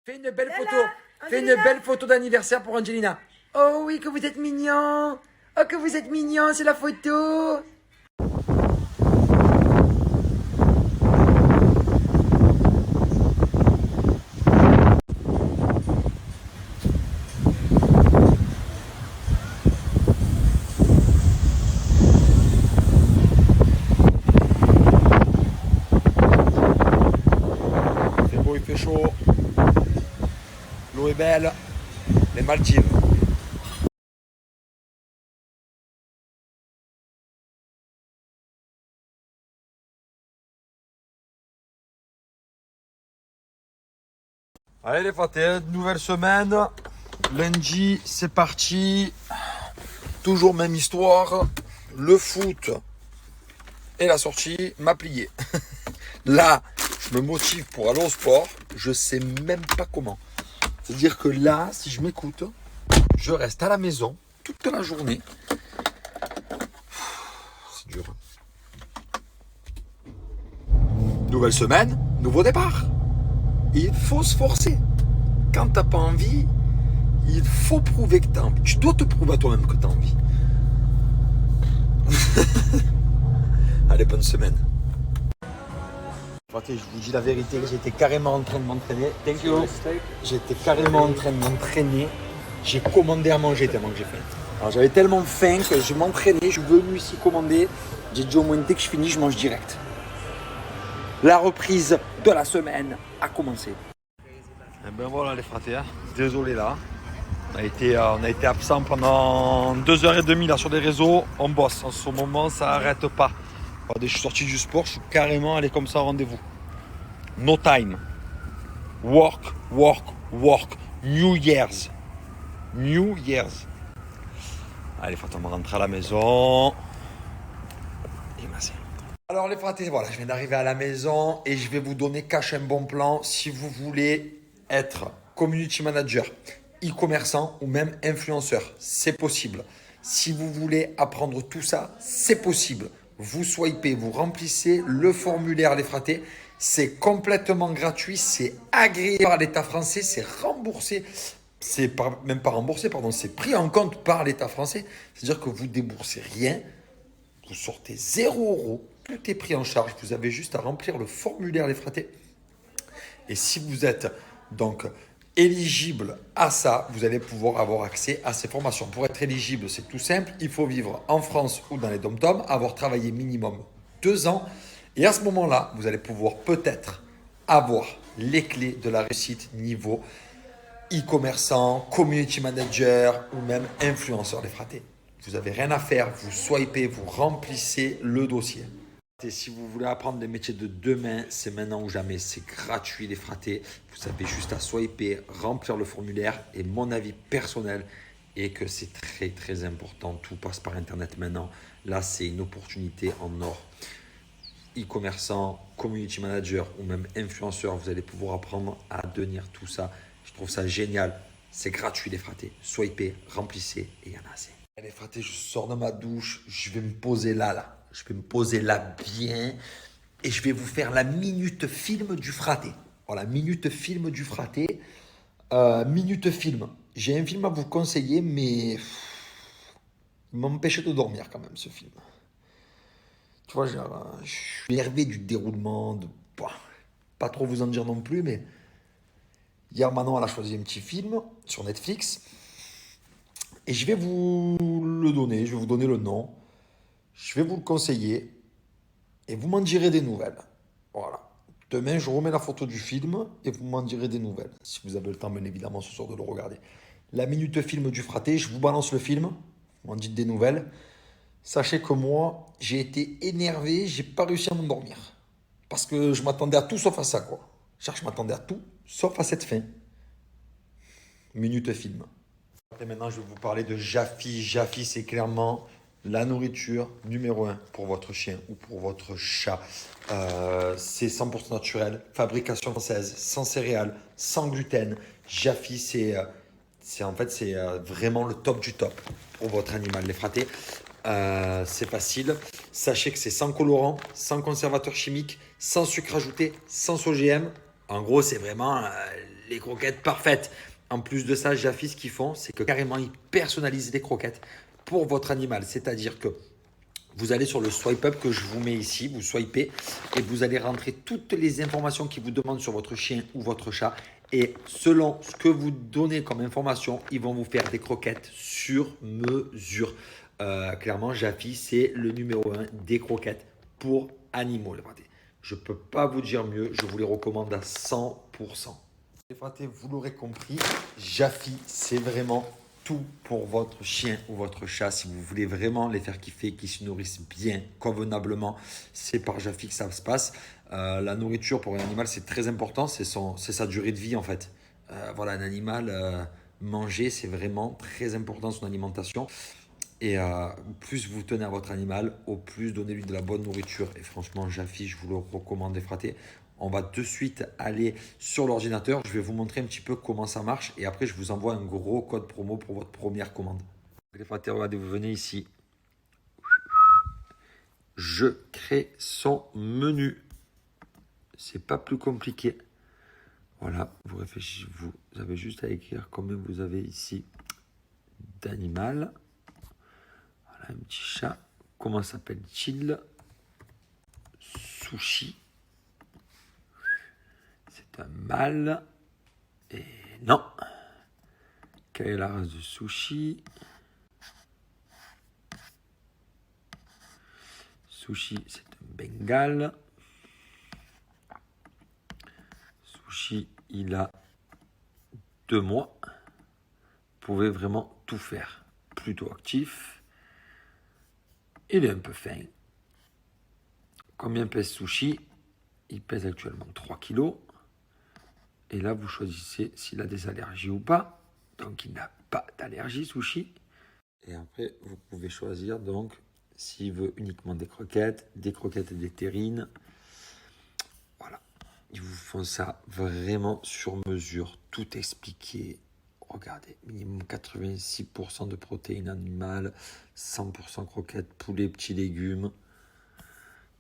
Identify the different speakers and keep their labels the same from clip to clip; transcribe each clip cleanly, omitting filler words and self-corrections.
Speaker 1: Fais une belle photo. Fais une belle photo d'anniversaire pour Angelina. Oh oui, que vous êtes mignon. Oh, que vous êtes mignon, c'est la photo. C'est beau, il fait chaud. L'eau est belle. Les Maldives. Allez les fratés, nouvelle semaine. Lundi, c'est parti. Toujours même histoire. Le foot et la sortie m'a plié. Là, je me motive pour aller au sport. Je sais même pas comment. C'est-à-dire que là, si je m'écoute, je reste à la maison toute la journée. C'est dur. Nouvelle semaine, nouveau départ. Il faut se forcer. Quand t'as pas envie, il faut prouver que t'as envie. Tu dois te prouver à toi-même que t'as envie. Allez, bonne semaine. Je vous dis la vérité, j'étais carrément en train de m'entraîner. Thank you. J'étais carrément en train de m'entraîner. J'ai commandé à manger tellement que j'ai faim. Alors j'avais tellement faim que je m'entraînais, je suis venu ici commander. J'ai dit au moins dès que je finis, je mange direct. La reprise de la semaine a commencé. Et ben voilà les fratés, hein. Désolé là. On a été absent pendant 2h30 là sur les réseaux. On bosse. En ce moment, ça n'arrête pas. Dès que je suis sorti du sport, je suis carrément allé comme ça au rendez-vous. No time. Work, work, work. New Year's. New Year's. Allez, faut me rentrer à la maison. Et masser. Alors les fratés, voilà, je viens d'arriver à la maison et je vais vous donner cache un bon plan si vous voulez être community manager, e-commerçant ou même influenceur. C'est possible. Si vous voulez apprendre tout ça, c'est possible. Vous swipez, vous remplissez le formulaire les fratés. C'est complètement gratuit, c'est agréé par l'État français, c'est remboursé. Même pas remboursé, pardon, c'est pris en compte par l'État français. C'est-à-dire que vous déboursez rien, vous sortez 0 €, tout est pris en charge. Vous avez juste à remplir le formulaire les fratés. Et si vous êtes donc éligible à ça, vous allez pouvoir avoir accès à ces formations. Pour être éligible, c'est tout simple. Il faut vivre en France ou dans les dom-toms, avoir travaillé minimum 2 ans. Et à ce moment-là, vous allez pouvoir peut-être avoir les clés de la réussite niveau e-commerçant, community manager ou même influenceur les fratés. Vous n'avez rien à faire, vous swipez, vous remplissez le dossier. Et si vous voulez apprendre les métiers de demain, c'est maintenant ou jamais, c'est gratuit les fratés. Vous avez juste à swiper, remplir le formulaire et mon avis personnel est que c'est très très important. Tout passe par internet maintenant. Là, c'est une opportunité en or. E-commerçant, community manager ou même influenceur, vous allez pouvoir apprendre à devenir tout ça. Je trouve ça génial. C'est gratuit les fratés. Swipez, remplissez et il y en a assez. Les fratés, je sors de ma douche, je vais me poser là. Je vais me poser là bien et je vais vous faire la minute film du fraté. Voilà, minute film du fraté. Minute film. J'ai un film à vous conseiller, mais il m'empêchait de dormir quand même ce film. Tu vois, je suis énervé du déroulement, de pas trop vous en dire non plus, mais hier Manon elle a choisi un petit film sur Netflix et je vais vous le donner, je vais vous donner le nom. Je vais vous le conseiller et vous m'en direz des nouvelles. Voilà. Demain, je remets la photo du film et vous m'en direz des nouvelles. Si vous avez le temps, bien évidemment, ce soir de le regarder. La minute film du fraté, je vous balance le film. Vous m'en dites des nouvelles. Sachez que moi, j'ai été énervé, j'ai pas réussi à m'endormir. Parce que je m'attendais à tout sauf à ça, quoi. Je m'attendais à tout sauf à cette fin. Minute film. Et maintenant, je vais vous parler de Jaffy. Jaffy, c'est clairement la nourriture numéro 1 pour votre chien ou pour votre chat. C'est 100% naturel, fabrication française, sans céréales, sans gluten. Jaffy, c'est vraiment le top du top pour votre animal, les fratés. C'est facile. Sachez que c'est sans colorant, sans conservateur chimique, sans sucre ajouté, sans OGM. En gros, c'est vraiment les croquettes parfaites. En plus de ça, Jaffy, ce qu'ils font, c'est que carrément, ils personnalisent les croquettes pour votre animal. C'est-à-dire que vous allez sur le swipe up que je vous mets ici, vous swipez et vous allez rentrer toutes les informations qu'ils vous demandent sur votre chien ou votre chat. Et selon ce que vous donnez comme information, ils vont vous faire des croquettes sur mesure. Clairement, Jaffy, c'est le numéro 1 des croquettes pour animaux. Je ne peux pas vous dire mieux, je vous les recommande à 100%. Les fratés, vous l'aurez compris, Jaffy, c'est vraiment tout pour votre chien ou votre chat. Si vous voulez vraiment les faire kiffer, qu'ils se nourrissent bien, convenablement, c'est par Jaffy que ça se passe. La nourriture pour un animal, c'est très important, c'est sa durée de vie en fait. Voilà, un animal, manger, c'est vraiment très important son alimentation. Et plus vous tenez à votre animal, au plus donnez-lui de la bonne nourriture. Et franchement, Jaffy, je vous le recommande les fratés. On va de suite aller sur l'ordinateur. Je vais vous montrer un petit peu comment ça marche. Et après, je vous envoie un gros code promo pour votre première commande. Les fratés, regardez, vous venez ici. Je crée son menu. C'est pas plus compliqué. Voilà, vous réfléchissez, vous avez juste à écrire combien vous avez ici d'animal. Voilà, un petit chat. Comment s'appelle-t-il? Sushi. C'est un mâle. Et non. Quelle est la race de Sushi? Sushi, c'est un Bengale. Sushi, il a 2 mois. Vous pouvez vraiment tout faire. Plutôt actif. Il est un peu fin. Combien pèse Sushi? Il pèse actuellement 3 kg. Et là, vous choisissez s'il a des allergies ou pas. Donc, il n'a pas d'allergie, Sushi. Et après, vous pouvez choisir donc s'il veut uniquement des croquettes et des terrines. Voilà. Ils vous font ça vraiment sur mesure. Tout expliqué. Regardez, minimum 86% de protéines animales, 100% croquettes, poulet, petits légumes.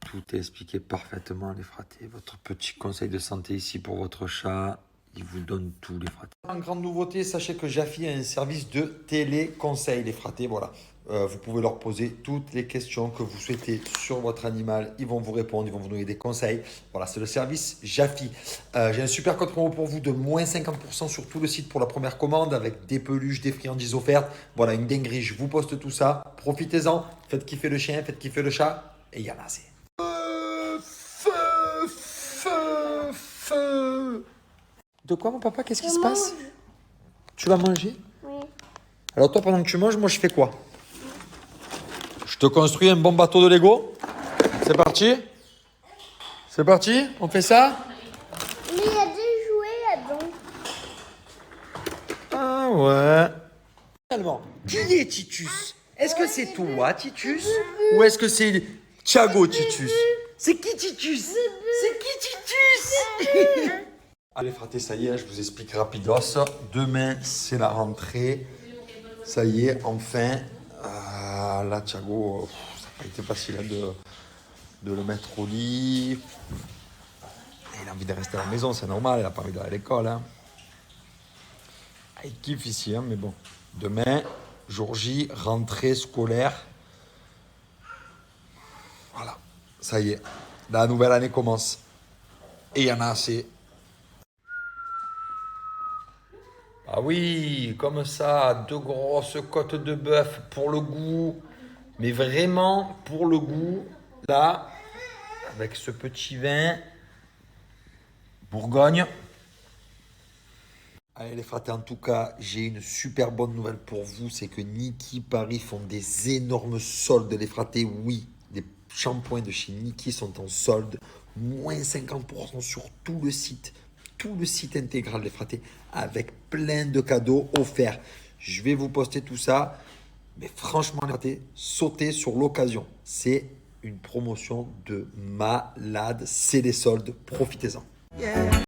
Speaker 1: Tout est expliqué parfaitement, les fratés. Votre petit conseil de santé ici pour votre chat. Il vous donne tout, les fratés. En grande nouveauté, sachez que Jaffy a un service de téléconseil, les fratés. Voilà. Vous pouvez leur poser toutes les questions que vous souhaitez sur votre animal. Ils vont vous répondre, ils vont vous donner des conseils. Voilà, c'est le service Jaffy. J'ai un super code promo pour vous de moins 50% sur tout le site pour la première commande avec des peluches, des friandises offertes. Voilà, une dinguerie. Je vous poste tout ça. Profitez-en. Faites kiffer le chien, faites kiffer le chat. Et il y en a assez. Feu. De quoi, mon papa? Qu'est-ce qui se passe? Tu vas manger?
Speaker 2: Oui.
Speaker 1: Alors toi, pendant que tu manges, moi, je fais quoi? Je te construis un bon bateau de Lego. C'est parti? C'est parti? On fait ça?
Speaker 2: Mais il y a des jouets là-dedans.
Speaker 1: Ah ouais. Finalement, qui est Titus? Est-ce que c'est toi, Titus? Ou est-ce que c'est Thiago, Titus? C'est qui Titus? C'est qui Titus? Allez fratés, ça y est, je vous explique rapidos. Demain, c'est la rentrée. Ça y est, enfin. Là, Thiago, ça n'a pas été facile de le mettre au lit. Il a envie de rester à la maison, c'est normal, il n'a pas envie d'aller à l'école. Hein. Il kiffe ici, hein, mais bon. Demain, jour J, rentrée scolaire. Voilà, ça y est. La nouvelle année commence. Et il y en a assez. Ah oui, comme ça, 2 grosses côtes de bœuf pour le goût. Mais vraiment pour le goût. Là, avec ce petit vin. Bourgogne. Allez les fratés, en tout cas, j'ai une super bonne nouvelle pour vous. C'est que Niki Paris font des énormes soldes. Les fratés, oui, les shampoings de chez Niki sont en solde. Moins 50% sur tout le site. Tout le site intégral les fratés avec plein de cadeaux offerts. Je vais vous poster tout ça. Mais franchement, les fratés, sautez sur l'occasion. C'est une promotion de malade. C'est les soldes. Profitez-en. Yeah.